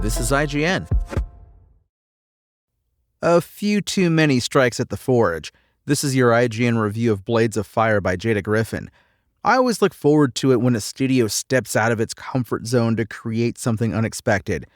This is IGN. A few too many strikes at the Forge. This is your IGN review of Blades of Fire by Jada Griffin. I always look forward to it when a studio steps out of its comfort zone to create something unexpected.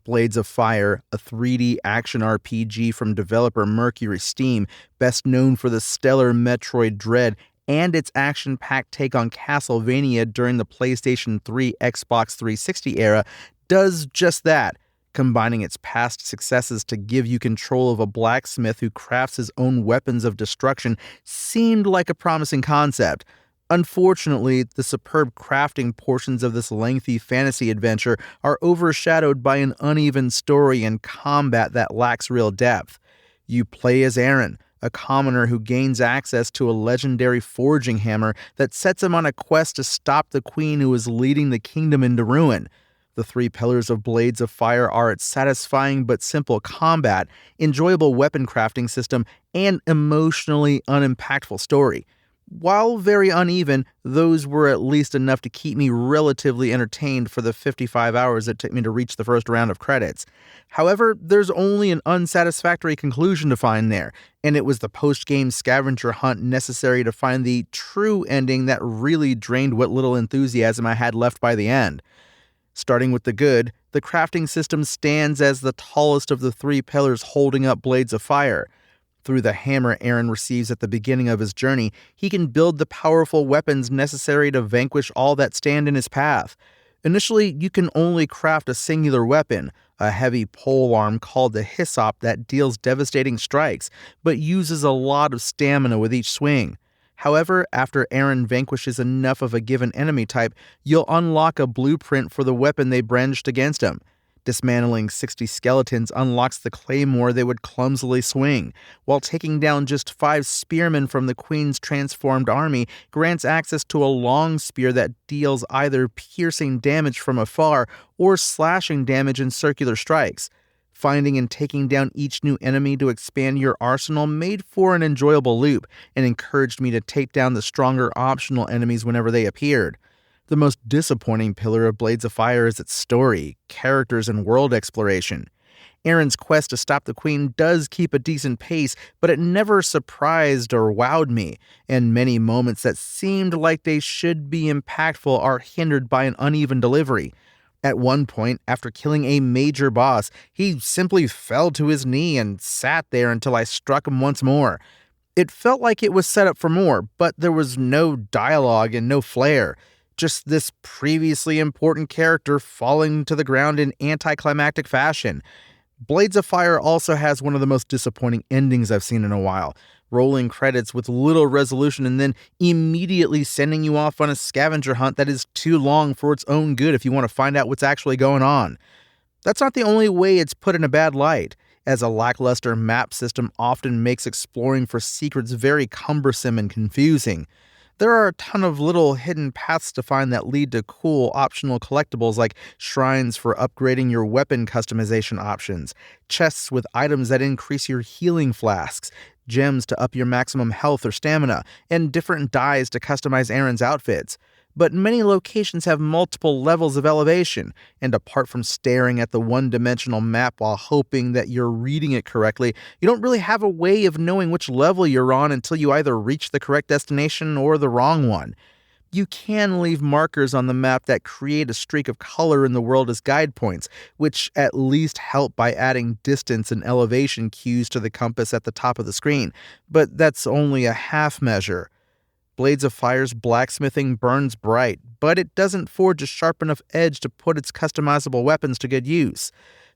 Blades of Fire, a 3D action RPG from developer Mercury Steam, best known for the stellar Metroid Dread and its action-packed take on Castlevania during the PlayStation 3 Xbox 360 era, does just that, combining its past successes to give you control of a blacksmith who crafts his own weapons of destruction seemed like a promising concept. Unfortunately, the superb crafting portions of this lengthy fantasy adventure are overshadowed by an uneven story and combat that lacks real depth. You play as Aaron, a commoner who gains access to a legendary forging hammer that sets him on a quest to stop the queen who is leading the kingdom into ruin. The three pillars of Blades of Fire are its satisfying but simple combat, enjoyable weapon crafting system, and emotionally unimpactful story. While very uneven, those were at least enough to keep me relatively entertained for the 55 hours it took me to reach the first round of credits. However, there's only an unsatisfactory conclusion to find there, and it was the post-game scavenger hunt necessary to find the true ending that really drained what little enthusiasm I had left by the end. Starting with the good, the crafting system stands as the tallest of the three pillars holding up Blades of Fire. Through the hammer Aaron receives at the beginning of his journey, he can build the powerful weapons necessary to vanquish all that stand in his path. Initially, you can only craft a singular weapon, a heavy polearm called the Hyssop that deals devastating strikes, but uses a lot of stamina with each swing. However, after Aaron vanquishes enough of a given enemy type, you'll unlock a blueprint for the weapon they brandished against him. Dismantling 60 skeletons unlocks the claymore they would clumsily swing, while taking down just 5 spearmen from the Queen's transformed army grants access to a long spear that deals either piercing damage from afar or slashing damage in circular strikes. Finding and taking down each new enemy to expand your arsenal made for an enjoyable loop and encouraged me to take down the stronger optional enemies whenever they appeared. The most disappointing pillar of Blades of Fire is its story, characters, and world exploration. Aaron's quest to stop the Queen does keep a decent pace, but it never surprised or wowed me, and many moments that seemed like they should be impactful are hindered by an uneven delivery. At one point, after killing a major boss, he simply fell to his knee and sat there until I struck him once more. It felt like it was set up for more, but there was no dialogue and no flair. Just this previously important character falling to the ground in anticlimactic fashion. Blades of Fire also has one of the most disappointing endings I've seen in a while, rolling credits with little resolution and then immediately sending you off on a scavenger hunt that is too long for its own good if you want to find out what's actually going on. That's not the only way it's put in a bad light, as a lackluster map system often makes exploring for secrets very cumbersome and confusing. There are a ton of little hidden paths to find that lead to cool optional collectibles like shrines for upgrading your weapon customization options, chests with items that increase your healing flasks, gems to up your maximum health or stamina, and different dyes to customize Aaron's outfits. But many locations have multiple levels of elevation, and apart from staring at the one-dimensional map while hoping that you're reading it correctly, you don't really have a way of knowing which level you're on until you either reach the correct destination or the wrong one. You can leave markers on the map that create a streak of color in the world as guide points, which at least help by adding distance and elevation cues to the compass at the top of the screen, but that's only a half measure. Blades of Fire's blacksmithing burns bright, but it doesn't forge a sharp enough edge to put its customizable weapons to good use.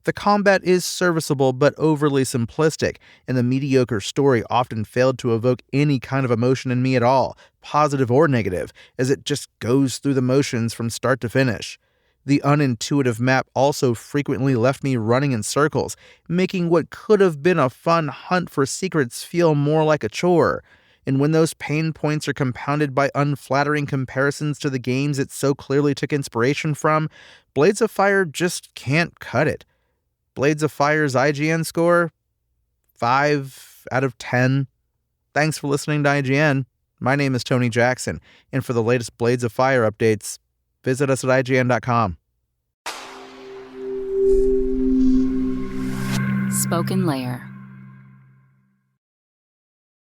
The combat is serviceable but overly simplistic, and the mediocre story often failed to evoke any kind of emotion in me at all, positive or negative, as it just goes through the motions from start to finish. The unintuitive map also frequently left me running in circles, making what could have been a fun hunt for secrets feel more like a chore. And when those pain points are compounded by unflattering comparisons to the games it so clearly took inspiration from, Blades of Fire just can't cut it. Blades of Fire's IGN score? 5 out of 10. Thanks for listening to IGN. My name is Tony Jackson, and for the latest Blades of Fire updates, visit us at IGN.com. Spoken Layer.